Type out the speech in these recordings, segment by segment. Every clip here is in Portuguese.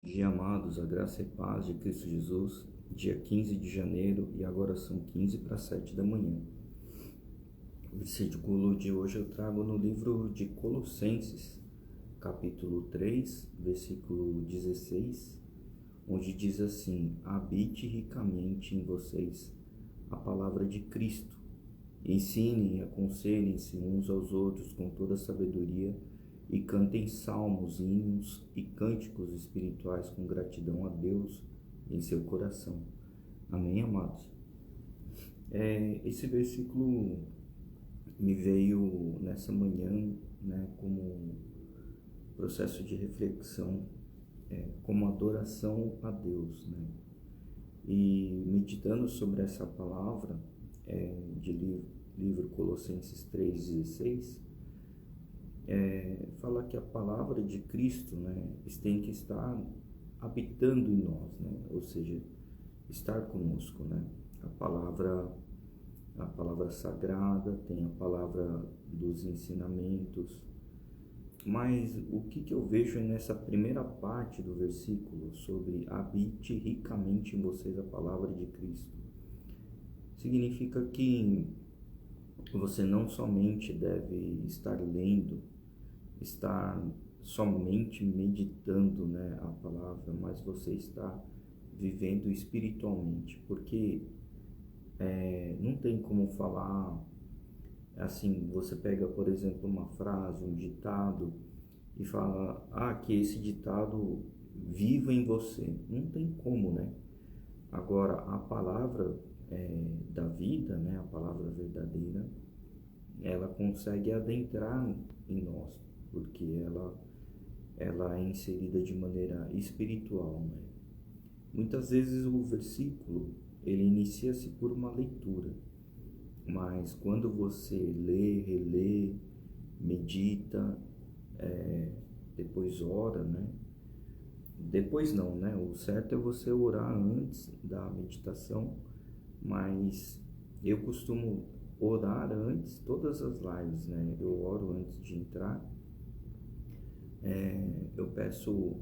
Dia amados, a graça e paz de Cristo Jesus, dia 15 de janeiro e agora são 15 para 7 da manhã. O versículo de hoje eu trago no livro de Colossenses, capítulo 3, versículo 16, onde diz assim: habite ricamente em vocês a palavra de Cristo, ensinem e aconselhem-se uns aos outros com toda sabedoria e cantem salmos, hinos e cânticos espirituais com gratidão a Deus em seu coração. Amém, amados? Esse versículo me veio nessa manhã, como processo de reflexão, como adoração a Deus, E meditando sobre essa palavra, de livro Colossenses 3,16, fala que a palavra de Cristo, tem que estar habitando em nós, ou seja, estar conosco, a palavra sagrada, tem a palavra dos ensinamentos, mas o que eu vejo nessa primeira parte do versículo sobre habite ricamente em vocês a palavra de Cristo, significa que você não somente deve estar lendo, estar somente meditando, a palavra, mas você está vivendo espiritualmente, porque não tem como falar assim. Você pega, por exemplo, uma frase, um ditado e fala, que esse ditado viva em você. Não tem como, Agora, a palavra da vida, a palavra verdadeira, ela consegue adentrar em nós, porque ela é inserida de maneira espiritual, Muitas vezes o versículo, ele inicia-se por uma leitura, mas quando você lê, relê, medita, depois ora, Depois não, O certo é você orar antes da meditação, mas eu costumo orar antes, todas as lives, Eu oro antes de entrar. Eu peço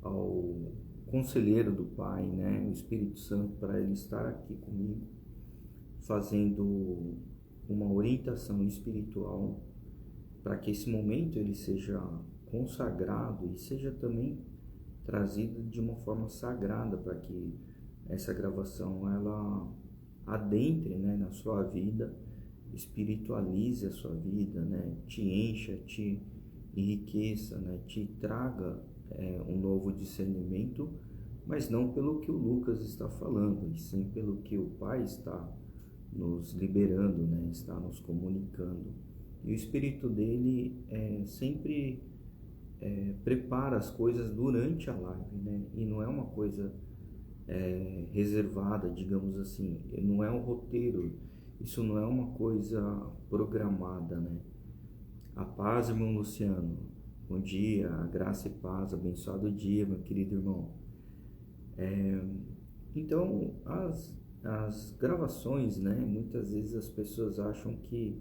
ao conselheiro do Pai, o Espírito Santo, para ele estar aqui comigo, fazendo uma orientação espiritual, para que esse momento ele seja consagrado e seja também trazido de uma forma sagrada, para que essa gravação ela adentre, na sua vida, espiritualize a sua vida, te encha, te enriqueça, te traga um novo discernimento, mas não pelo que o Lucas está falando, e sim pelo que o Pai está nos liberando, está nos comunicando. E o Espírito dele sempre prepara as coisas durante a live, e não é uma coisa reservada, digamos assim, não é um roteiro, isso não é uma coisa programada, A paz, irmão Luciano, bom dia, graça e paz, abençoado dia, meu querido irmão. Então, as gravações, muitas vezes as pessoas acham que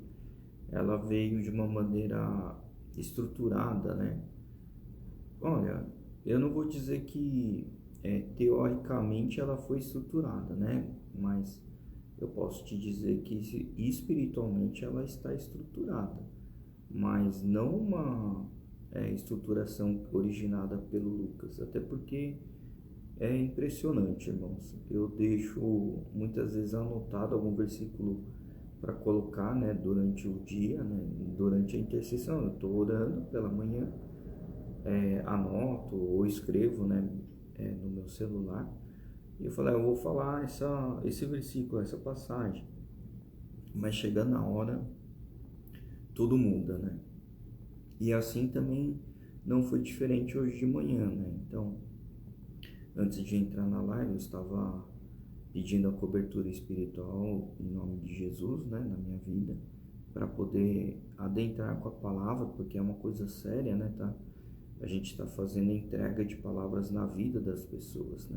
ela veio de uma maneira estruturada, Olha, eu não vou dizer que teoricamente ela foi estruturada, Mas eu posso te dizer que espiritualmente ela está estruturada, mas não uma estruturação originada pelo Lucas, até porque é impressionante, irmãos. Eu deixo muitas vezes anotado algum versículo para colocar, durante o dia, durante a intercessão. Eu estou orando pela manhã, anoto ou escrevo, no meu celular. E eu falei, eu vou falar esse versículo, essa passagem. Mas chegando a hora, tudo muda, E assim também não foi diferente hoje de manhã, Então, antes de entrar na live, eu estava pedindo a cobertura espiritual em nome de Jesus, na minha vida, para poder adentrar com a palavra, porque é uma coisa séria, tá? A gente está fazendo a entrega de palavras na vida das pessoas,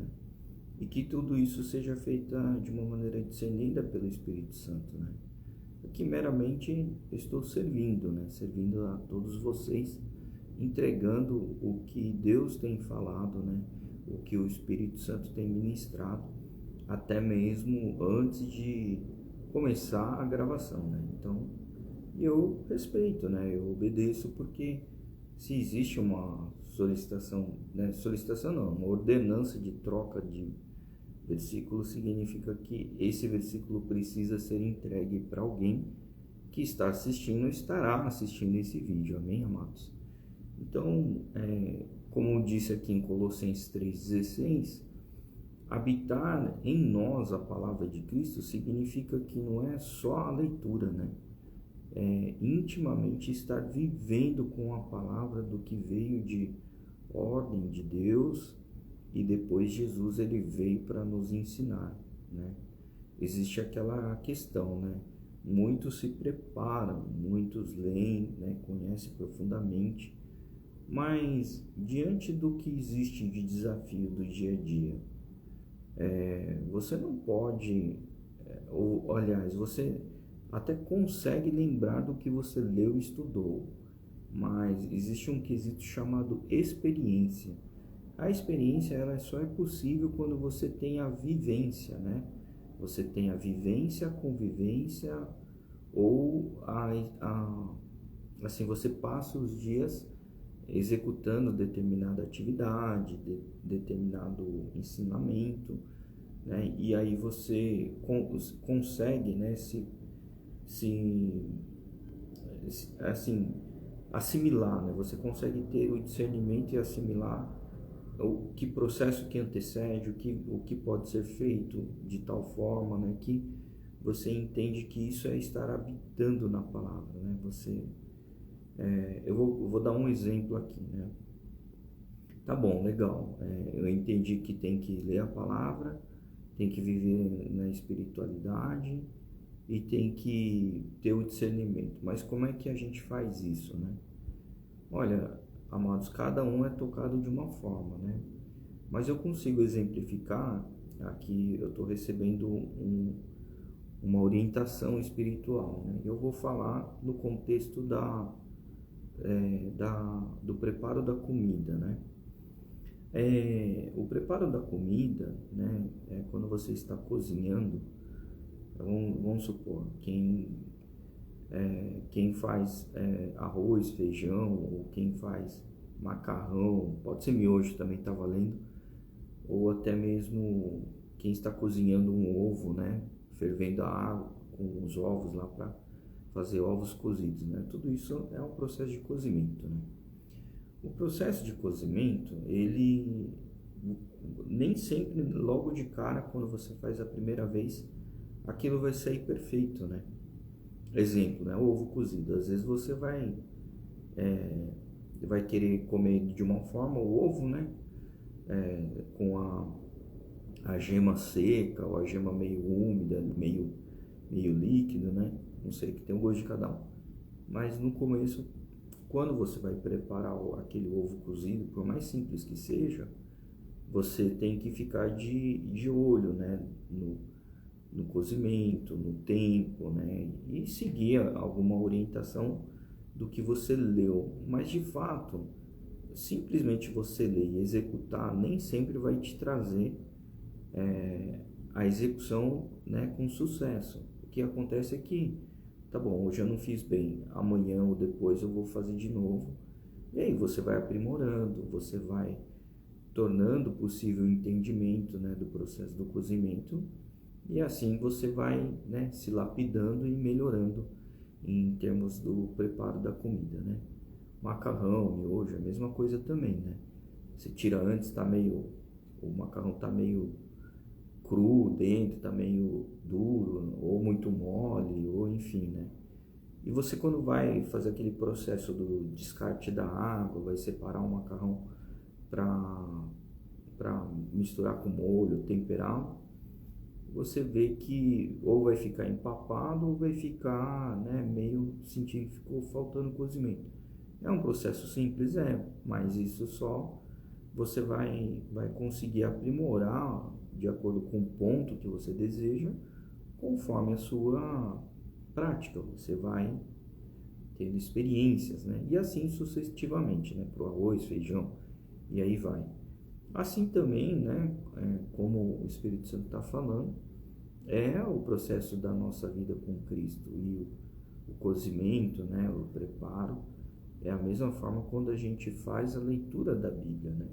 E que tudo isso seja feito de uma maneira discernida pelo Espírito Santo, Aqui meramente estou servindo, Servindo a todos vocês, entregando o que Deus tem falado, que o Espírito Santo tem ministrado, até mesmo antes de começar a gravação, né? Então, eu respeito, né? Eu obedeço, porque se existe uma solicitação, né? Solicitação não, uma ordenança de troca de versículo, significa que esse versículo precisa ser entregue para alguém que está assistindo ou estará assistindo esse vídeo, amém, amados? Então, como disse aqui em Colossenses 3,16, habitar em nós a palavra de Cristo significa que não é só a leitura, né? É intimamente estar vivendo com a palavra do que veio de ordem de Deus, e depois Jesus ele veio para nos ensinar, né? Existe aquela questão, né? Muitos se preparam, muitos leem, né? Conhecem profundamente, mas diante do que existe de desafio do dia a dia, você não pode, ou aliás, você até consegue lembrar do que você leu e estudou, mas existe um quesito chamado experiência. A experiência ela só é possível quando você tem a vivência, né? Você tem a vivência, a convivência, ou assim, você passa os dias executando determinada atividade, determinado ensinamento, né? E aí você consegue, né, assim, assimilar, né? Você consegue ter o discernimento e assimilar o que processo que antecede, o que pode ser feito de tal forma, né, que você entende que isso é estar habitando na palavra, né? Eu vou dar um exemplo aqui, né? Tá bom, legal. Eu entendi que tem que ler a palavra, tem que viver na espiritualidade e tem que ter o discernimento. Mas como é que a gente faz isso, né? Olha, amados, cada um é tocado de uma forma, né? Mas eu consigo exemplificar, aqui eu estou recebendo uma orientação espiritual, né? Eu vou falar no contexto do preparo da comida, né? O preparo da comida, né? Quando você está cozinhando, vamos supor, quem faz arroz, feijão, ou quem faz macarrão, pode ser miojo também, tá valendo, ou até mesmo quem está cozinhando um ovo, né, fervendo a água com os ovos lá para fazer ovos cozidos, né, tudo isso é um processo de cozimento, né. O processo de cozimento, ele nem sempre logo de cara, quando você faz a primeira vez, aquilo vai sair perfeito, né. Exemplo, né? Ovo cozido. Às vezes você vai querer comer de uma forma o ovo, né? Com a gema seca ou a gema meio úmida, meio líquido, né? Não sei, que tem o gosto de cada um. Mas no começo, quando você vai preparar aquele ovo cozido, por mais simples que seja, você tem que ficar de olho, né? No cozimento, no tempo, né? E seguir alguma orientação do que você leu. Mas de fato, simplesmente você ler e executar nem sempre vai te trazer a execução, né, com sucesso. O que acontece é que, tá bom, hoje eu não fiz bem, amanhã ou depois eu vou fazer de novo. E aí você vai aprimorando, você vai tornando possível o entendimento, né, do processo do cozimento. E assim você vai, né, se lapidando e melhorando em termos do preparo da comida, né? Macarrão, miojo, a mesma coisa também, né? Você tira antes, o macarrão tá meio cru dentro, tá meio duro, ou muito mole, ou enfim, né? E você, quando vai fazer aquele processo do descarte da água, vai separar o macarrão para misturar com molho, temperar, você vê que ou vai ficar empapado ou vai ficar, né, meio sentindo que ficou faltando cozimento. É um processo simples, mas isso só você vai conseguir aprimorar de acordo com o ponto que você deseja, conforme a sua prática. Você vai tendo experiências, né? E assim sucessivamente, né? Para o arroz, feijão, e aí vai. Assim também, né, como o Espírito Santo está falando, é o processo da nossa vida com Cristo e o cozimento, né, o preparo, é a mesma forma quando a gente faz a leitura da Bíblia, né?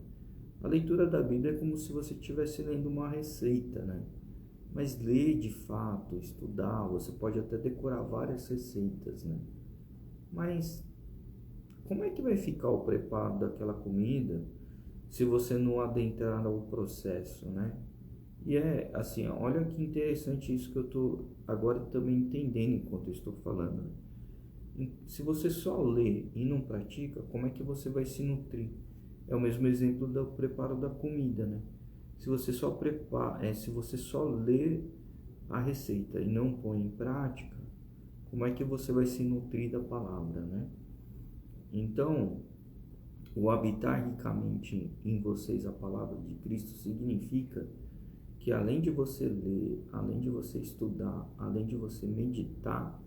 A leitura da Bíblia é como se você estivesse lendo uma receita, né? Mas ler de fato, estudar, você pode até decorar várias receitas, né? Mas como é que vai ficar o preparo daquela comida se você não adentrar no processo, né? E é assim, olha que interessante isso que eu estou agora também entendendo enquanto eu estou falando, né? Se você só lê e não pratica, como é que você vai se nutrir? É o mesmo exemplo do preparo da comida, né? Se você só se você só lê a receita e não põe em prática, como é que você vai se nutrir da palavra, né? Então, o habitar ricamente em vocês a palavra de Cristo significa que além de você ler, além de você estudar, além de você meditar,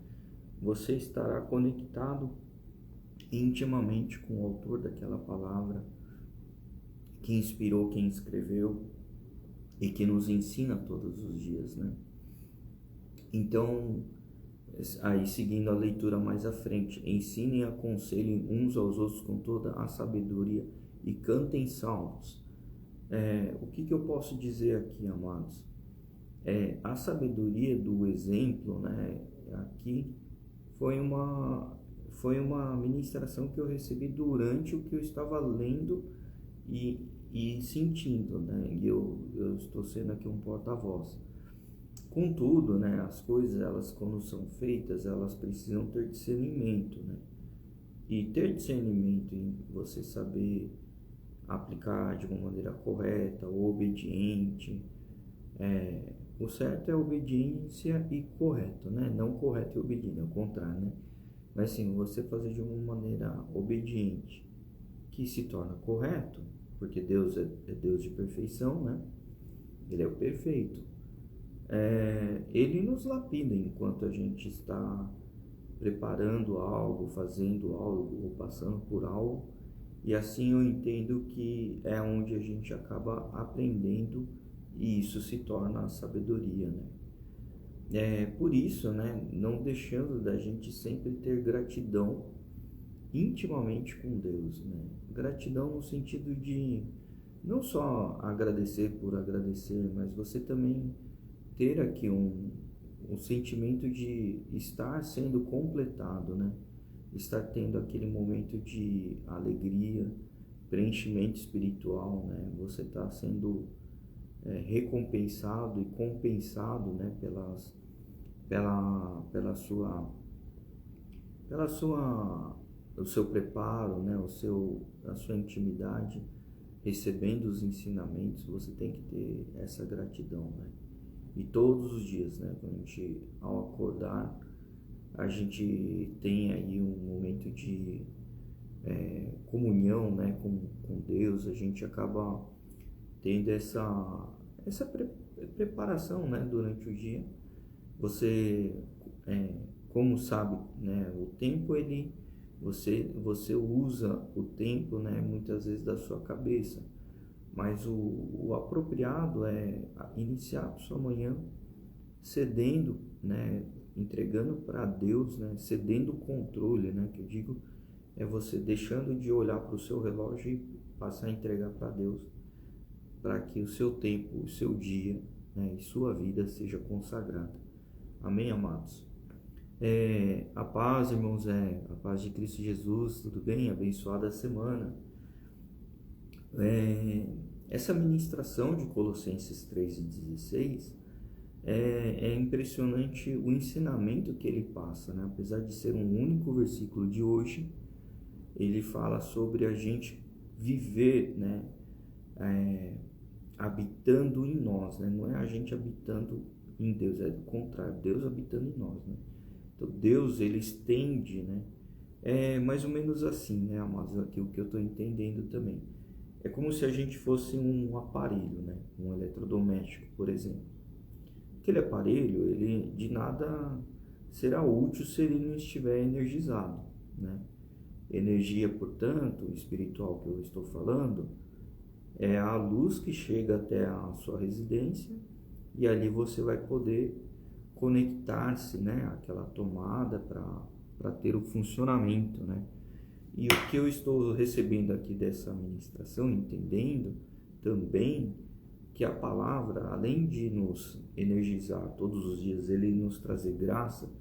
você estará conectado intimamente com o autor daquela palavra, que inspirou quem escreveu e que nos ensina todos os dias, né? Então, aí seguindo a leitura mais à frente, ensinem e aconselhem uns aos outros com toda a sabedoria e cantem salmos. O que eu posso dizer aqui, amados? A sabedoria do exemplo, né? Aqui foi uma ministração que eu recebi durante o que eu estava lendo e sentindo, né? E eu estou sendo aqui um porta-voz. Contudo, né, as coisas, elas quando são feitas, elas precisam ter discernimento, né? E ter discernimento em você saber aplicar de uma maneira correta, obediente. O certo é obediência e correto, né? Não correto e obediente, é o contrário, né? Mas sim, você fazer de uma maneira obediente, que se torna correto, porque Deus é Deus de perfeição, né? Ele é o perfeito. Ele nos lapida enquanto a gente está preparando algo, fazendo algo ou passando por algo, e assim eu entendo que é onde a gente acaba aprendendo e isso se torna a sabedoria, né? Por isso, né, não deixando da gente sempre ter gratidão intimamente com Deus, né? Gratidão no sentido de não só agradecer por agradecer, mas você também ter aqui um sentimento de estar sendo completado, né? Estar tendo aquele momento de alegria, preenchimento espiritual, né? Você está sendo recompensado e compensado, né? Pela sua, o seu preparo, né? A sua intimidade, recebendo os ensinamentos, você tem que ter essa gratidão, né? E todos os dias, né, quando a gente, ao acordar, a gente tem aí um momento de comunhão, né, com Deus, a gente acaba tendo essa preparação, né, durante o dia. Você, como sabe, né, o tempo, você usa o tempo, né, muitas vezes da sua cabeça. Mas o apropriado é iniciar a sua manhã cedendo, né, entregando para Deus, né, cedendo o controle, né, que eu digo, é você deixando de olhar para o seu relógio e passar a entregar para Deus, para que o seu tempo, o seu dia, né, e sua vida seja consagrada. Amém, amados? A paz, irmãos, a paz de Cristo Jesus, tudo bem? Abençoada semana. Essa ministração de Colossenses 3:16 é impressionante o ensinamento que ele passa, né? Apesar de ser um único versículo de hoje, ele fala sobre a gente viver, né? Habitando em nós, né? Não é a gente habitando em Deus, é o contrário, Deus habitando em nós, né? Então Deus, ele estende, né? É mais ou menos assim, né, amados? Aqui o que eu estou entendendo também. É como se a gente fosse um aparelho, né? Um eletrodoméstico, por exemplo. Aquele aparelho, ele de nada será útil se ele não estiver energizado, né? Energia, portanto, espiritual que eu estou falando, é a luz que chega até a sua residência e ali você vai poder conectar-se, né, àquela tomada para ter o funcionamento, né? E o que eu estou recebendo aqui dessa ministração, entendendo também que a palavra, além de nos energizar todos os dias, ele nos trazer graça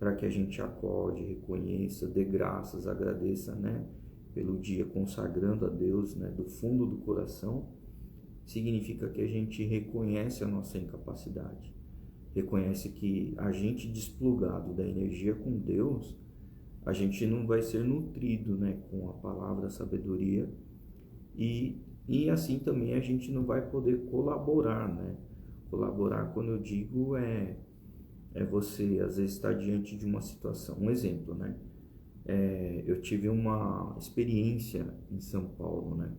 para que a gente acorde, reconheça, dê graças, agradeça, né, pelo dia, consagrando a Deus, né, do fundo do coração, significa que a gente reconhece a nossa incapacidade, reconhece que a gente desplugado da energia com Deus, a gente não vai ser nutrido, né, com a palavra, a sabedoria, e assim também a gente não vai poder colaborar, né? Colaborar, quando eu digo, é você às vezes estar diante de uma situação. Um exemplo, né? Eu tive uma experiência em São Paulo, né?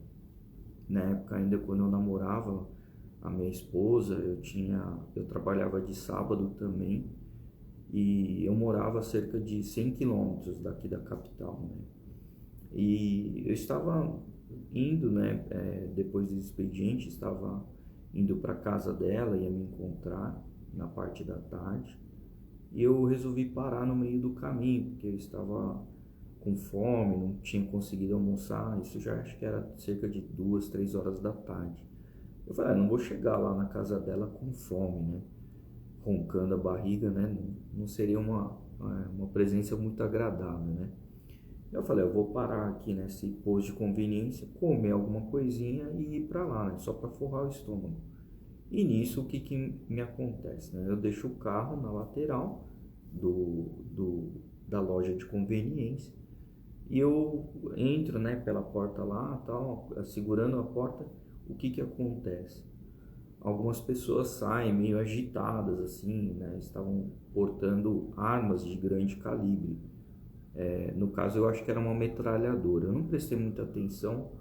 Na época ainda quando eu namorava a minha esposa, eu trabalhava de sábado também, e eu morava a cerca de 100 quilômetros daqui da capital, né? E eu estava indo, né, depois do expediente, estava indo para casa dela, ia me encontrar na parte da tarde, e eu resolvi parar no meio do caminho, porque eu estava com fome, não tinha conseguido almoçar, isso já acho que era cerca de 2, 3 horas da tarde. Eu falei, não vou chegar lá na casa dela com fome, né? Roncando a barriga, né? Não seria uma presença muito agradável, né? Eu falei, eu vou parar aqui nesse posto de conveniência, comer alguma coisinha e ir para lá, né? Só para forrar o estômago. E nisso, o que me acontece, né? Eu deixo o carro na lateral da loja de conveniência e eu entro, né, pela porta lá, tal, segurando a porta. O que acontece? Algumas pessoas saem meio agitadas, assim, né? Estavam portando armas de grande calibre. No caso, eu acho que era uma metralhadora. Eu não prestei muita atenção,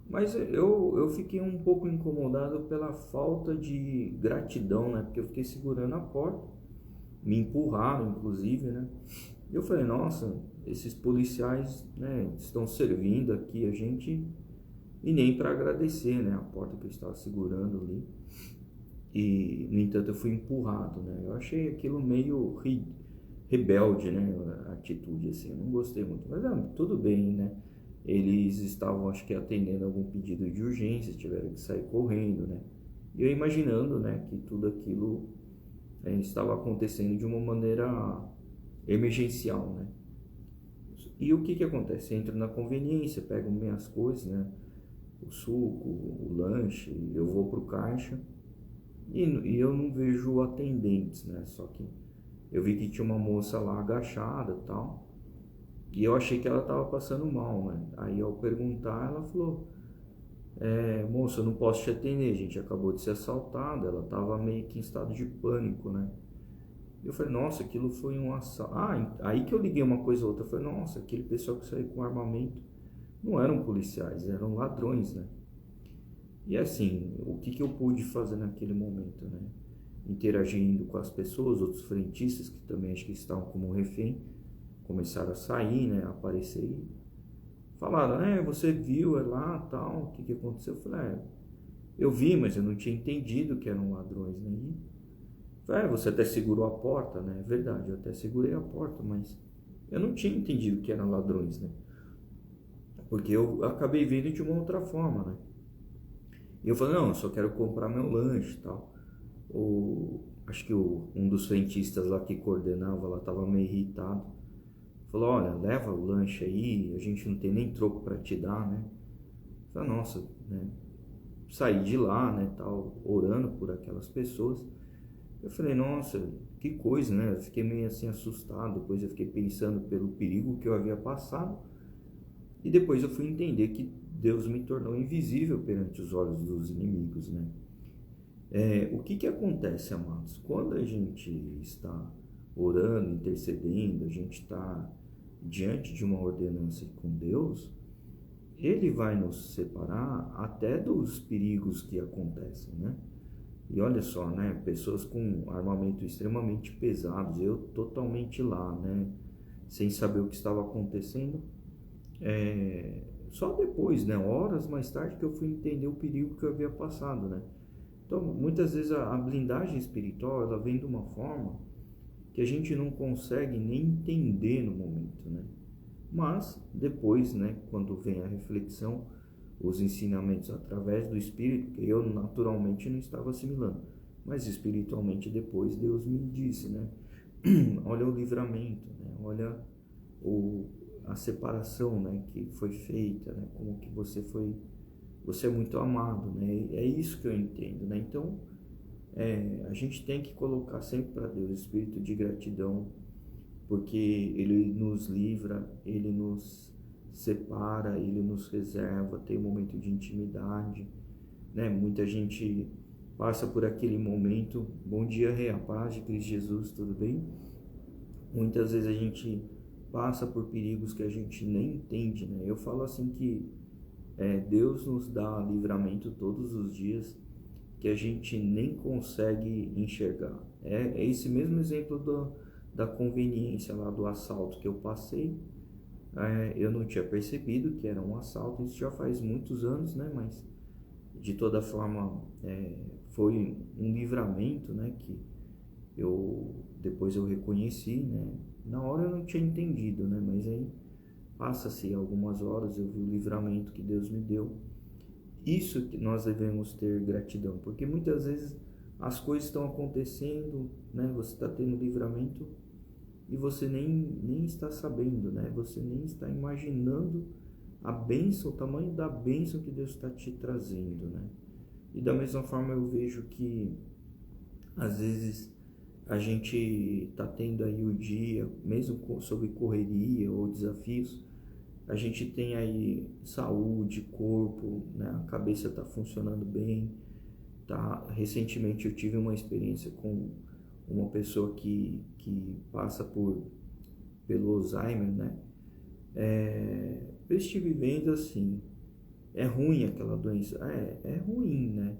mas eu fiquei um pouco incomodado pela falta de gratidão, né? Porque eu fiquei segurando a porta, me empurraram, inclusive, né? E eu falei, nossa, esses policiais, né, estão servindo aqui a gente, e nem para agradecer, né? A porta que eu estava segurando ali. E, no entanto, eu fui empurrado, né? Eu achei aquilo meio rebelde, né? A atitude, assim, eu não gostei muito. Mas, tudo bem, né? Eles estavam, acho que, atendendo algum pedido de urgência, tiveram que sair correndo, né? E eu imaginando, né, que tudo aquilo estava acontecendo de uma maneira emergencial, né? E o que acontece? Entro na conveniência, pego minhas coisas, né? O suco, o lanche, eu vou pro caixa e eu não vejo atendentes, né? Só que eu vi que tinha uma moça lá agachada e tal, e eu achei que ela estava passando mal, né? Aí ao perguntar, ela falou, moça, eu não posso te atender, a gente acabou de ser assaltado. Ela estava meio que em estado de pânico, né? Eu falei, nossa, aquilo foi um assalto. Aí que eu liguei uma coisa ou outra. Eu falei, nossa, aquele pessoal que saiu com armamento não eram policiais, eram ladrões, né? E assim, o que eu pude fazer naquele momento, né? Interagindo com as pessoas, outros frentistas que também acho que estavam como refém, começaram a sair, né? A aparecer e falaram, você viu, lá, tal, o que aconteceu? Eu falei, eu vi, mas eu não tinha entendido que eram ladrões, né? Você até segurou a porta, né? É verdade, eu até segurei a porta, mas eu não tinha entendido que eram ladrões, né? Porque eu acabei vendo de uma outra forma, né? E eu falei, não, eu só quero comprar meu lanche e tal. Acho que um dos frentistas lá que coordenava, lá estava meio irritado. Falou, olha, leva o lanche aí, a gente não tem nem troco para te dar, né? Eu falei, nossa, né? Saí de lá, né, tal, orando por aquelas pessoas. Eu falei, nossa, que coisa, né? Eu fiquei meio assim assustado. Depois eu fiquei pensando pelo perigo que eu havia passado. E depois eu fui entender que Deus me tornou invisível perante os olhos dos inimigos, né? O que acontece, amados? Quando a gente está orando, intercedendo, a gente está diante de uma ordenança com Deus, Ele vai nos separar até dos perigos que acontecem, né? E olha só, né? Pessoas com armamento extremamente pesados, eu totalmente lá, né? Sem saber o que estava acontecendo, só depois, né, horas mais tarde, que eu fui entender o perigo que eu havia passado, né. Então, muitas vezes a blindagem espiritual, ela vem de uma forma que a gente não consegue nem entender no momento, né. Mas depois, né, quando vem a reflexão, os ensinamentos através do Espírito, que eu naturalmente não estava assimilando, mas espiritualmente depois Deus me disse, né, olha o livramento, né, olha o, a separação, né, que foi feita, né, como que você é muito amado, né, é isso que eu entendo, né. Então, a gente tem que colocar sempre para Deus espírito de gratidão, porque Ele nos livra, Ele nos separa, Ele nos reserva, tem um momento de intimidade, né? Muita gente passa por aquele momento, bom dia, Rei, a paz de Cristo Jesus, tudo bem? Muitas vezes a gente passa por perigos que a gente nem entende, né? Eu falo assim que Deus nos dá livramento todos os dias que a gente nem consegue enxergar. É esse mesmo exemplo da conveniência lá do assalto que eu passei. Eu não tinha percebido que era um assalto, isso já faz muitos anos, né? Mas de toda forma foi um livramento, né? Que depois eu reconheci, né? Na hora eu não tinha entendido, né? Mas aí passa-se algumas horas, eu vi o livramento que Deus me deu. Isso que nós devemos ter gratidão, porque muitas vezes as coisas estão acontecendo, né? Você está tendo livramento e você nem está sabendo, né? Você nem está imaginando a bênção, o tamanho da bênção que Deus está te trazendo, né? E da mesma forma eu vejo que às vezes a gente está tendo aí o dia, mesmo sob correria ou desafios, a gente tem aí saúde, corpo, né? A cabeça está funcionando bem, tá? Recentemente eu tive uma experiência com uma pessoa que passa pelo Alzheimer, né? Eu estive vendo assim, é ruim aquela doença, é ruim, né?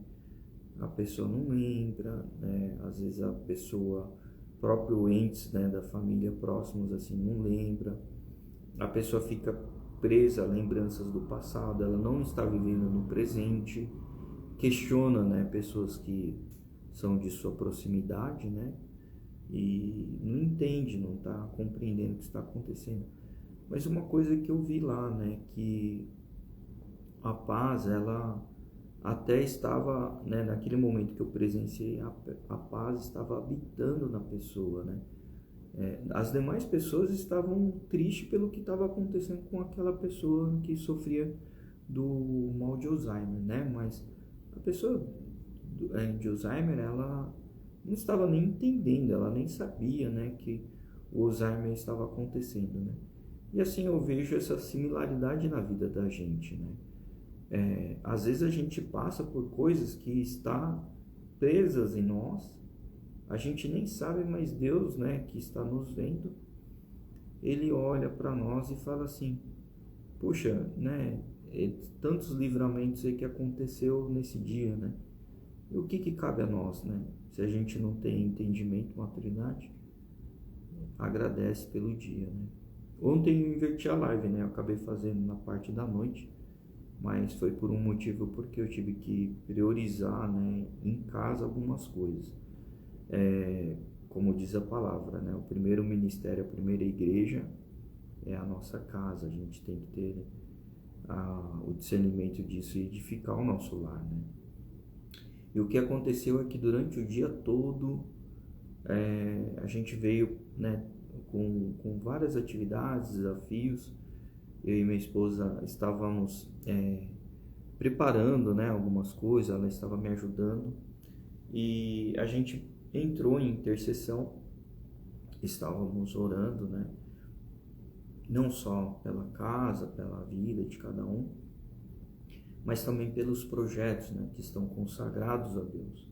A pessoa não lembra, né? Às vezes a pessoa, próprio entes, né, da família próximos assim, não lembra, a pessoa fica presa a lembranças do passado, ela não está vivendo no presente, questiona, né, pessoas que são de sua proximidade, né, e não entende, não está compreendendo o que está acontecendo. Mas uma coisa que eu vi lá, né, que a paz, ela até estava, né, naquele momento que eu presenciei, a paz estava habitando na pessoa, né. As demais pessoas estavam tristes pelo que estava acontecendo com aquela pessoa que sofria do mal de Alzheimer, né? Mas a pessoa de Alzheimer, ela não estava nem entendendo, ela nem sabia, né, que o Alzheimer estava acontecendo, né? E assim eu vejo essa similaridade na vida da gente, né? Às vezes a gente passa por coisas que estão presas em nós, a gente nem sabe, mas Deus, né, que está nos vendo, Ele olha para nós e fala assim, puxa, né, tantos livramentos aí que aconteceu nesse dia, né, e o que cabe a nós, né, se a gente não tem entendimento, maturidade, agradece pelo dia, né. Ontem eu inverti a live, né, eu acabei fazendo na parte da noite, mas foi por um motivo, porque eu tive que priorizar, né, em casa algumas coisas. Como diz a palavra, né? O primeiro ministério, a primeira igreja é a nossa casa. A gente tem que ter o discernimento disso e edificar o nosso lar, né? E o que aconteceu é que durante o dia todo a gente veio, né, com várias atividades, desafios. Eu e minha esposa estávamos preparando, né, algumas coisas, ela estava me ajudando e a gente entrou em intercessão, estávamos orando, né? Não só pela casa, pela vida de cada um, mas também pelos projetos, né, que estão consagrados a Deus.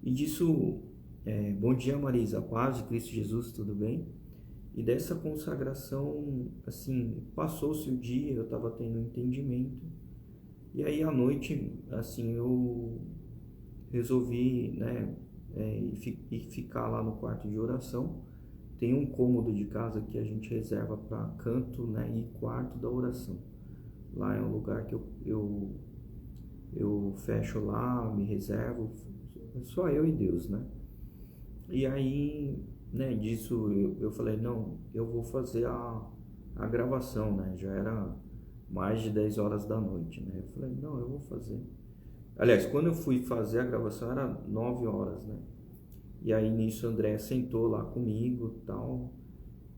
E disso, bom dia Marisa, a paz de Cristo Jesus, tudo bem? E dessa consagração, assim, passou-se o dia, eu estava tendo entendimento, e aí à noite, assim, eu resolvi, né, e ficar lá no quarto de oração. Tem um cômodo de casa que a gente reserva para canto, né, e quarto da oração. Lá é um lugar que eu fecho lá, me reservo, só eu e Deus, né? E aí, né, disso eu falei, não, eu vou fazer a gravação, né? Já era mais de 10 horas da noite, né? Eu falei, não, eu vou fazer. Aliás, quando eu fui fazer a gravação era 9 horas, né? E aí nisso a Andréa sentou lá comigo e tal,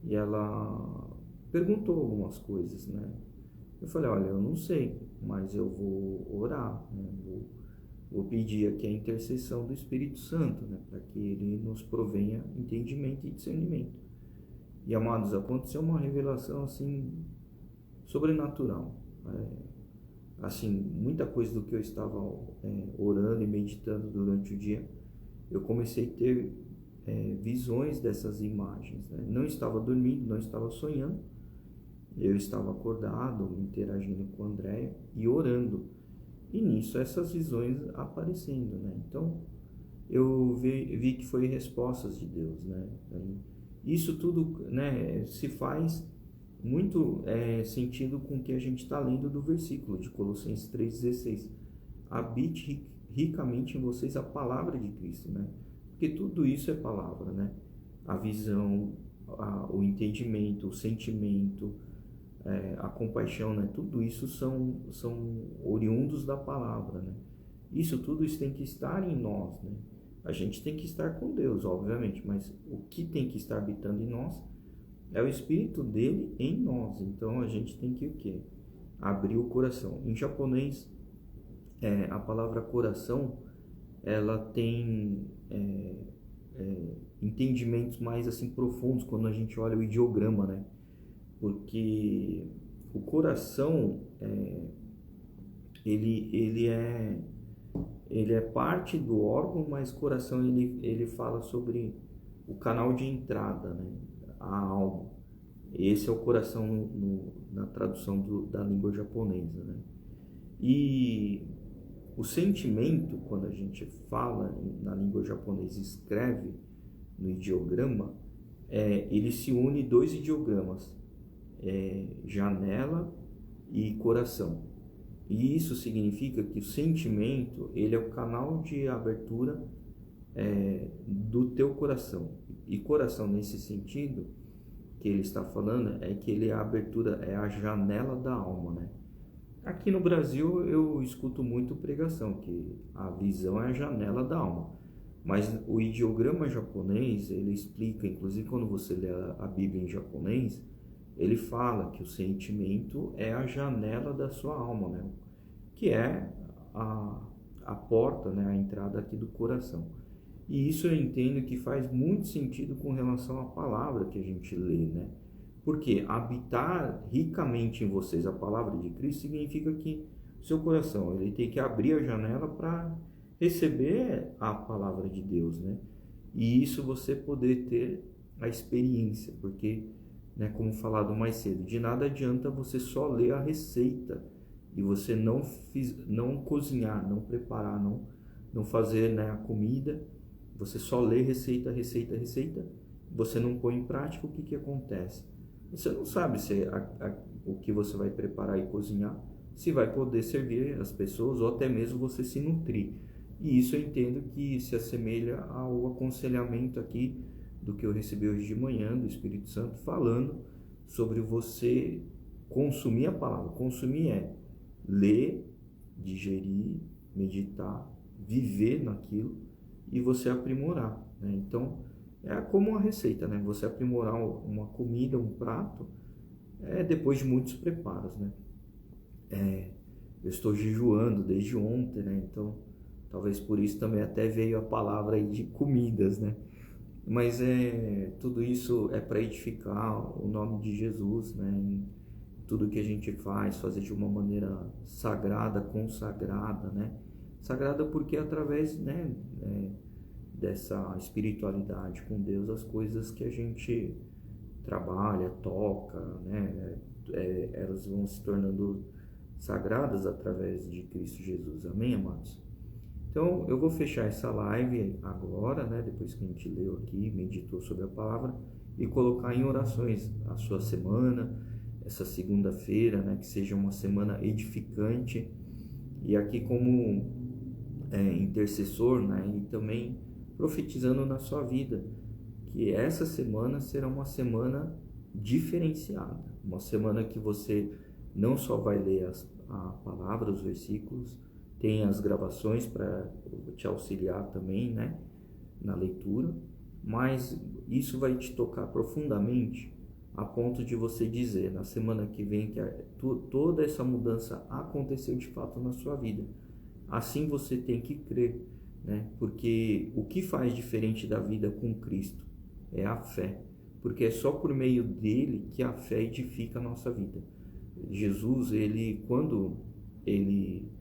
e ela perguntou algumas coisas, né? Eu falei, olha, eu não sei, mas eu vou orar, né? Vou pedir aqui a intercessão do Espírito Santo, né? Para que ele nos provenha entendimento e discernimento. E, amados, aconteceu uma revelação, assim, sobrenatural. Assim, muita coisa do que eu estava orando e meditando durante o dia, eu comecei a ter visões dessas imagens, né? Não estava dormindo, não estava sonhando, eu estava acordado, interagindo com a Andréia e orando. E nisso essas visões aparecendo, né? Então eu vi que foi respostas de Deus, né? Isso tudo, né, se faz muito sentido com o que a gente está lendo do versículo de Colossenses 3,16. Habite ricamente em vocês a palavra de Cristo, né? Porque tudo isso é palavra, né? A visão, o entendimento, o sentimento, a compaixão, né? Tudo isso são oriundos da palavra, né? Isso tem que estar em nós, né? A gente tem que estar com Deus, obviamente, mas o que tem que estar habitando em nós é o Espírito dele em nós. Então a gente tem que o quê? Abrir o coração. Em japonês, a palavra coração, ela tem entendimentos mais assim profundos quando a gente olha o ideograma, né? Porque o coração ele é parte do órgão, mas coração ele fala sobre o canal de entrada, né? A alma. Esse é o coração na tradução da língua japonesa, né? E o sentimento, quando a gente fala na língua japonesa, escreve no ideograma, ele se une dois ideogramas, janela e coração. E isso significa que o sentimento, ele é o canal de abertura do teu coração. E coração, nesse sentido que ele está falando, é que ele é a abertura, é a janela da alma, né? Aqui no Brasil eu escuto muito pregação, que a visão é a janela da alma. Mas o ideograma japonês, ele explica, inclusive quando você lê a Bíblia em japonês, ele fala que o sentimento é a janela da sua alma, né? Que é a porta, né? A entrada aqui do coração. E isso eu entendo que faz muito sentido com relação à palavra que a gente lê, né? Porque habitar ricamente em vocês a palavra de Cristo significa que o seu coração ele tem que abrir a janela para receber a palavra de Deus, né? E isso você poder ter a experiência, porque, né, como falado mais cedo, de nada adianta você só ler a receita e você não cozinhar, não preparar, não fazer, né, a comida. Você só lê receita, você não põe em prática, o que acontece? Você não sabe se o que você vai preparar e cozinhar, se vai poder servir as pessoas ou até mesmo você se nutrir. E isso eu entendo que se assemelha ao aconselhamento aqui do que eu recebi hoje de manhã do Espírito Santo, falando sobre você consumir a palavra. Consumir é ler, digerir, meditar, viver naquilo e você aprimorar, né? Então, é como uma receita, né? Você aprimorar uma comida, um prato, depois de muitos preparos, né? Eu estou jejuando desde ontem, né? Então, talvez por isso também até veio a palavra aí de comidas, né? Mas tudo isso é para edificar o nome de Jesus, né? Em tudo que a gente faz, fazer de uma maneira sagrada, consagrada, né? Sagrada porque através, né, dessa espiritualidade com Deus, as coisas que a gente trabalha, toca, né, elas vão se tornando sagradas através de Cristo Jesus. Amém, amados? Então, eu vou fechar essa live agora, né, depois que a gente leu aqui, meditou sobre a palavra, e colocar em orações a sua semana, essa segunda-feira, né? Que seja uma semana edificante. E aqui como intercessor, né? E também profetizando na sua vida, que essa semana será uma semana diferenciada, uma semana que você não só vai ler a palavra, os versículos, tem as gravações para te auxiliar também, né, na leitura, mas isso vai te tocar profundamente a ponto de você dizer na semana que vem que toda essa mudança aconteceu de fato na sua vida. Assim você tem que crer, né? Porque o que faz diferente da vida com Cristo é a fé, porque é só por meio dele que a fé edifica a nossa vida. Jesus, quando ele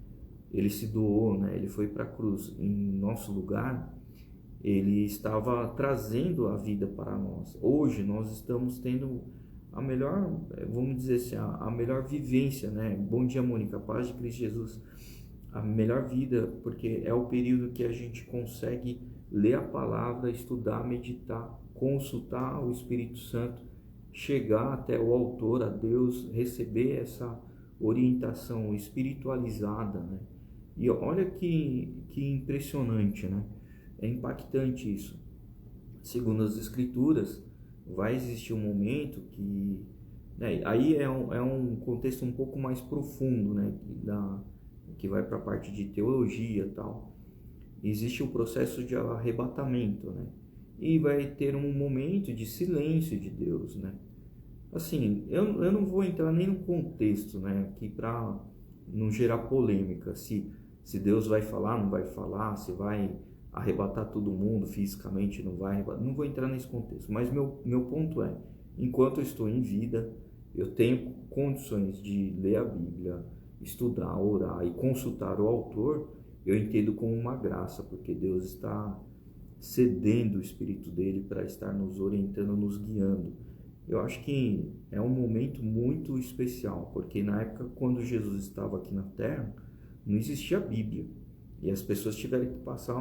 se doou, né? Ele foi para a cruz em nosso lugar, ele estava trazendo a vida para nós. Hoje nós estamos tendo a melhor, vamos dizer assim, a melhor vivência, né? Bom dia, Mônica, paz de Cristo Jesus. A melhor vida, porque é o período que a gente consegue ler a palavra, estudar, meditar, consultar o Espírito Santo, chegar até o autor, a Deus, receber essa orientação espiritualizada, né? E olha que impressionante, né? É impactante isso. Segundo as Escrituras, vai existir um momento que, né, aí é um contexto um pouco mais profundo, né? Que vai para a parte de teologia e tal. Existe o processo de arrebatamento, né? E vai ter um momento de silêncio de Deus, né? Assim, eu não vou entrar nem no contexto, né? Aqui para não gerar polêmica, se Deus vai falar, não vai falar, se vai arrebatar todo mundo fisicamente, não vai arrebatar, não vou entrar nesse contexto. Mas meu ponto é, enquanto eu estou em vida, eu tenho condições de ler a Bíblia, estudar, orar e consultar o autor, eu entendo como uma graça, porque Deus está cedendo o Espírito dele para estar nos orientando, nos guiando. Eu acho que é um momento muito especial, porque na época quando Jesus estava aqui na Terra, não existia Bíblia, e as pessoas tiveram que passar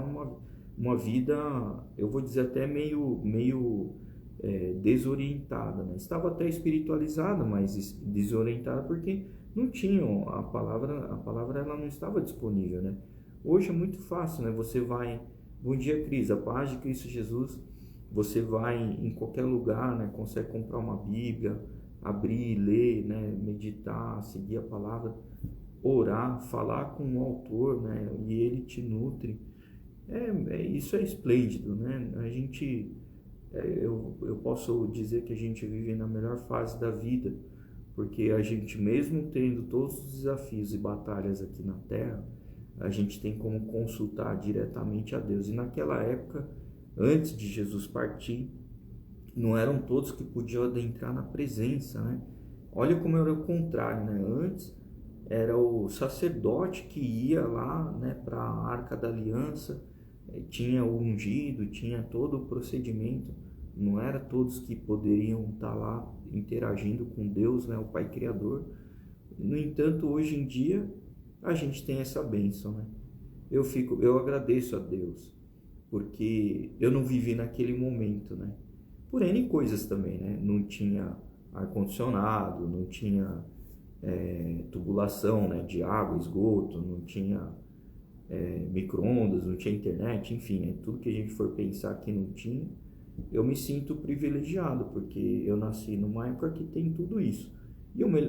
uma vida, eu vou dizer até meio desorientada, né? Estava até espiritualizada, mas desorientada porque não tinham a palavra ela não estava disponível, né? Hoje é muito fácil, né? Você vai, bom dia Cris, a paz de Cristo Jesus, você vai em qualquer lugar, né? Consegue comprar uma Bíblia, abrir, ler, né? Meditar, seguir a palavra, orar, falar com o autor, né? E ele te nutre. Isso é esplêndido, né? Eu posso dizer que a gente vive na melhor fase da vida, porque a gente, mesmo tendo todos os desafios e batalhas aqui na Terra, a gente tem como consultar diretamente a Deus. E naquela época, antes de Jesus partir, não eram todos que podiam adentrar na presença, né? Olha como era o contrário, né? Antes era o sacerdote que ia lá, né, para a Arca da Aliança, tinha o ungido, tinha todo o procedimento. Não era todos que poderiam estar lá interagindo com Deus, né, o Pai Criador. No entanto, hoje em dia, a gente tem essa bênção, né? Eu agradeço a Deus, porque eu não vivi naquele momento, né? Por N coisas também, né? Não tinha ar-condicionado, não tinha tubulação, né, de água, esgoto, não tinha micro-ondas, não tinha internet, enfim, né? Tudo que a gente for pensar que não tinha, eu me sinto privilegiado, porque eu nasci numa época que tem tudo isso.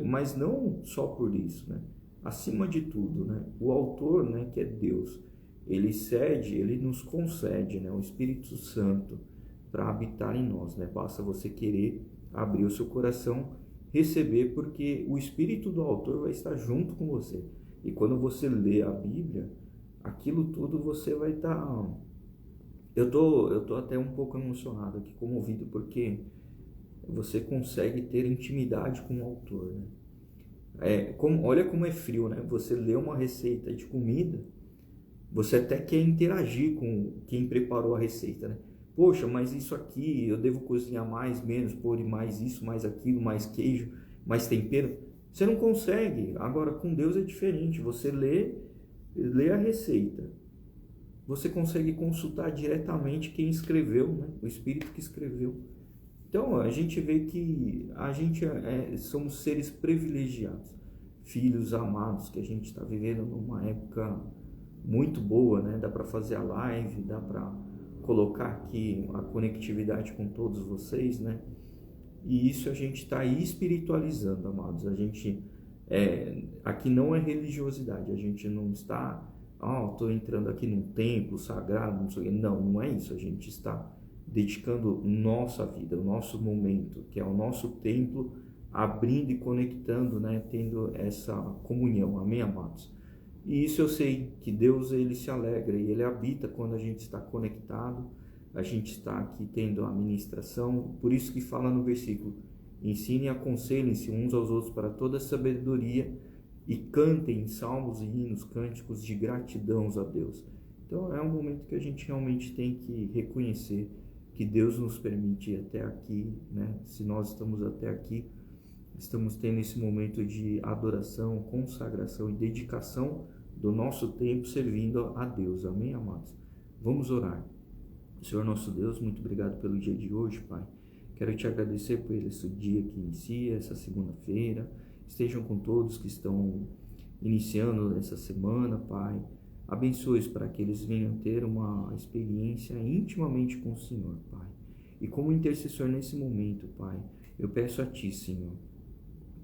Mas não só por isso, né? Acima de tudo, né? O autor, né, que é Deus, ele nos concede, né, o Espírito Santo para habitar em nós, né? Basta você querer abrir o seu coração, receber, porque o Espírito do autor vai estar junto com você. E quando você lê a Bíblia, aquilo tudo você vai estar... Eu tô até um pouco emocionado aqui, comovido, porque você consegue ter intimidade com o autor, né? Olha como é frio, né? Você lê uma receita de comida, você até quer interagir com quem preparou a receita, né? Poxa, mas isso aqui, eu devo cozinhar mais, menos, pôr mais isso, mais aquilo, mais queijo, mais tempero. Você não consegue. Agora, com Deus é diferente. Você lê a receita, você consegue consultar diretamente quem escreveu, né? O Espírito que escreveu. Então, a gente vê que a gente somos seres privilegiados, filhos amados, que a gente está vivendo numa época muito boa, né? Dá para fazer a live, dá para colocar aqui a conectividade com todos vocês, né? E isso a gente está espiritualizando, amados. A gente aqui não é religiosidade, a gente não está, estou entrando aqui num templo sagrado, não sei o quê. Não, não é isso. A gente está dedicando nossa vida, o nosso momento, que é o nosso templo, abrindo e conectando, né? Tendo essa comunhão, amém, amados? E isso eu sei que Deus, ele se alegra e ele habita quando a gente está conectado, a gente está aqui tendo a ministração. Por isso que fala no versículo: ensinem e aconselhem-se uns aos outros para toda sabedoria e cantem salmos e hinos, cânticos de gratidão a Deus. Então é um momento que a gente realmente tem que reconhecer que Deus nos permite ir até aqui, né? Se nós estamos até aqui, estamos tendo esse momento de adoração, consagração e dedicação do nosso tempo servindo a Deus. Amém, amados? Vamos orar. Senhor nosso Deus, muito obrigado pelo dia de hoje, Pai. Quero te agradecer por esse dia que inicia, essa segunda-feira. Estejam com todos que estão iniciando essa semana, Pai. Abençoe-os para que eles venham ter uma experiência intimamente com o Senhor, Pai. E como intercessor nesse momento, Pai, eu peço a Ti, Senhor,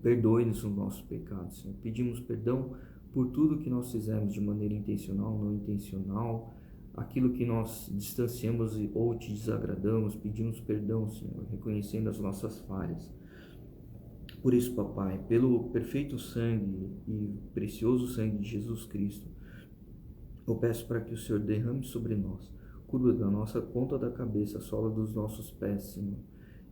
perdoe-nos os nossos pecados, Senhor. Pedimos perdão por tudo que nós fizemos de maneira intencional, não intencional, aquilo que nós distanciamos ou te desagradamos. Pedimos perdão, Senhor, reconhecendo as nossas falhas. Por isso, papai, pelo perfeito sangue e precioso sangue de Jesus Cristo, eu peço para que o Senhor derrame sobre nós, cura da nossa ponta da cabeça, a sola dos nossos pés, Senhor,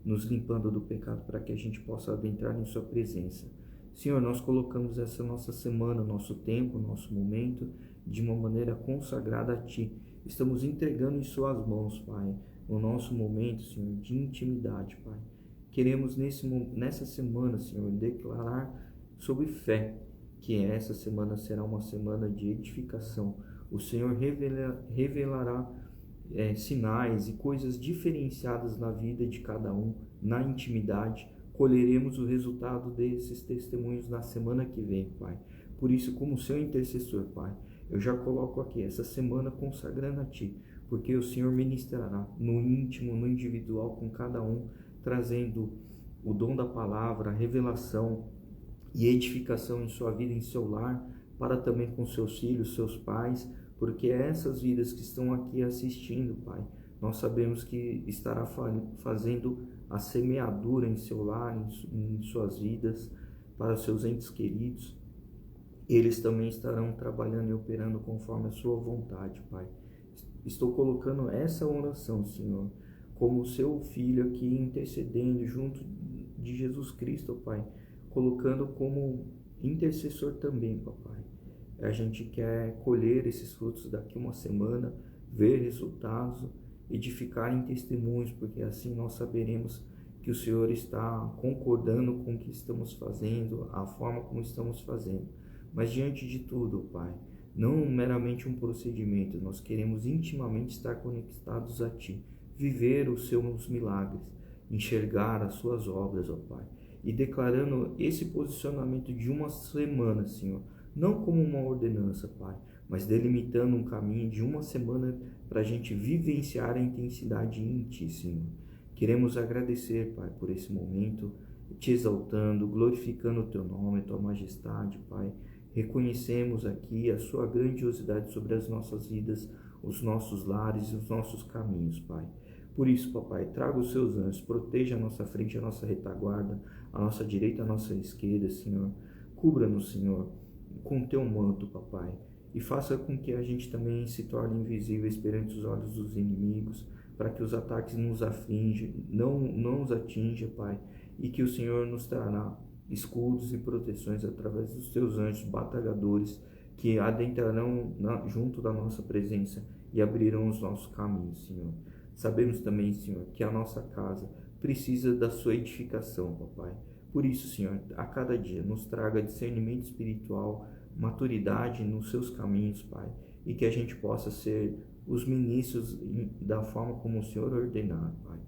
nos limpando do pecado para que a gente possa adentrar em sua presença. Senhor, nós colocamos essa nossa semana, nosso tempo, nosso momento, de uma maneira consagrada a Ti. Estamos entregando em Suas mãos, Pai, o nosso momento, Senhor, de intimidade, Pai. Queremos nessa semana, Senhor, declarar sobre fé, que essa semana será uma semana de edificação. O Senhor revelará sinais e coisas diferenciadas na vida de cada um, na intimidade. Colheremos o resultado desses testemunhos na semana que vem, Pai. Por isso, como seu intercessor, Pai, eu já coloco aqui essa semana consagrando a Ti, porque o Senhor ministrará no íntimo, no individual, com cada um, trazendo o dom da palavra, a revelação e edificação em sua vida, em seu lar, para também com seus filhos, seus pais, porque essas vidas que estão aqui assistindo, Pai, nós sabemos que estará fazendo a semeadura em seu lar, em suas vidas, para seus entes queridos. Eles também estarão trabalhando e operando conforme a sua vontade, Pai. Estou colocando essa oração, Senhor, como seu filho aqui intercedendo junto de Jesus Cristo, Pai, colocando como intercessor também, Papai. A gente quer colher esses frutos daqui uma semana, ver resultados, edificar em testemunhos, porque assim nós saberemos que o Senhor está concordando com o que estamos fazendo, a forma como estamos fazendo. Mas diante de tudo, Pai, não meramente um procedimento, nós queremos intimamente estar conectados a Ti, viver os Seus milagres, enxergar as Suas obras, ó Pai, e declarando esse posicionamento de uma semana, Senhor, não como uma ordenança, Pai, mas delimitando um caminho de uma semana para a gente vivenciar a intensidade em Ti, Senhor. Queremos agradecer, Pai, por esse momento, Te exaltando, glorificando o Teu nome, a Tua majestade, Pai. Reconhecemos aqui a Sua grandiosidade sobre as nossas vidas, os nossos lares e os nossos caminhos, Pai. Por isso, Papai, traga os Seus anjos, proteja a nossa frente, a nossa retaguarda, a nossa direita, a nossa esquerda, Senhor. Cubra-nos, Senhor, com Teu manto, Papai, e faça com que a gente também se torne invisíveis perante os olhos dos inimigos, para que os ataques nos aflijam, não nos atinja, Pai, e que o Senhor nos trará escudos e proteções através dos Teus anjos batalhadores que adentrarão junto da nossa presença e abrirão os nossos caminhos, Senhor. Sabemos também, Senhor, que a nossa casa precisa da Sua edificação, Papai. Por isso, Senhor, a cada dia nos traga discernimento espiritual, maturidade nos Seus caminhos, Pai, e que a gente possa ser os ministros da forma como o Senhor ordenar, Pai.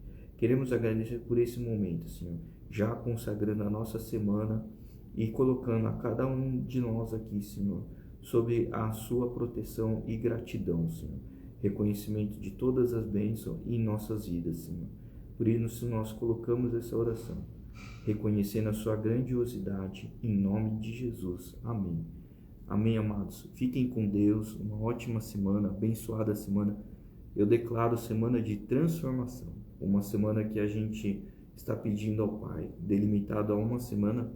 Queremos agradecer por esse momento, Senhor, já consagrando a nossa semana e colocando a cada um de nós aqui, Senhor, sob a sua proteção e gratidão, Senhor. Reconhecimento de todas as bênçãos em nossas vidas, Senhor. Por isso nós colocamos essa oração, reconhecendo a sua grandiosidade, em nome de Jesus. Amém. Amém, amados. Fiquem com Deus, uma ótima semana, abençoada semana. Eu declaro semana de transformação, uma semana que a gente está pedindo ao Pai, delimitado a uma semana,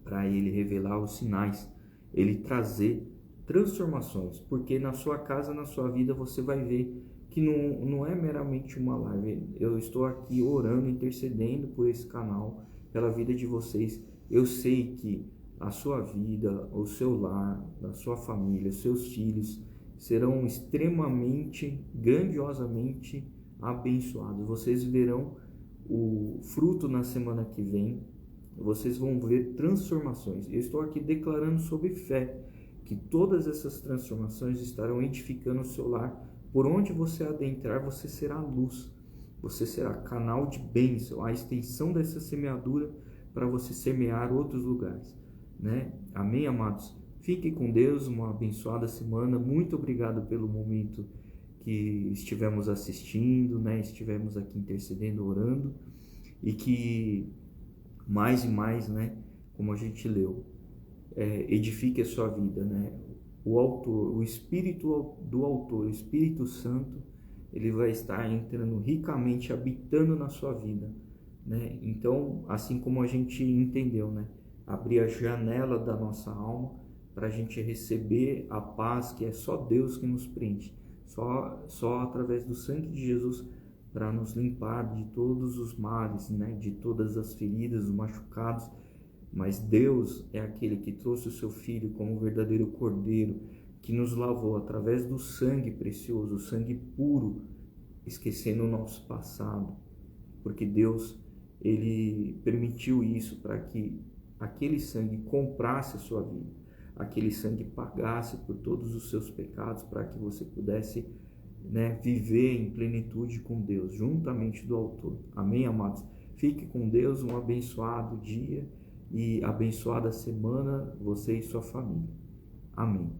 para Ele revelar os sinais, Ele trazer transformações, porque na sua casa, na sua vida, você vai ver que não é meramente uma live. Eu estou aqui orando, intercedendo por esse canal, pela vida de vocês. Eu sei que a sua vida, o seu lar, a sua família, os seus filhos serão extremamente, grandiosamente abençoados. Vocês verão o fruto na semana que vem. Vocês vão ver transformações. Eu estou aqui declarando sob fé que todas essas transformações estarão edificando o seu lar. Por onde você adentrar, você será luz. Você será canal de bênção, a extensão dessa semeadura para você semear outros lugares, né? Amém, amados? Fique com Deus, uma abençoada semana. Muito obrigado pelo momento que estivemos assistindo, né? Estivemos aqui intercedendo, orando, e que mais e mais, né? Como a gente leu, edifique a sua vida, né? O autor, o Espírito do autor, o Espírito Santo, ele vai estar entrando ricamente, habitando na sua vida, né? Então, assim como a gente entendeu, né? Abrir a janela da nossa alma para a gente receber a paz que é só Deus que nos preenche, só através do sangue de Jesus, para nos limpar de todos os males, né? De todas as feridas, os machucados. Mas Deus é aquele que trouxe o seu Filho como verdadeiro Cordeiro, que nos lavou através do sangue precioso, o sangue puro, esquecendo o nosso passado, porque Deus, ele permitiu isso para que aquele sangue comprasse a sua vida, aquele sangue pagasse por todos os seus pecados, para que você pudesse, né, viver em plenitude com Deus, juntamente do autor. Amém, amados? Fique com Deus, um abençoado dia e abençoada semana, você e sua família. Amém.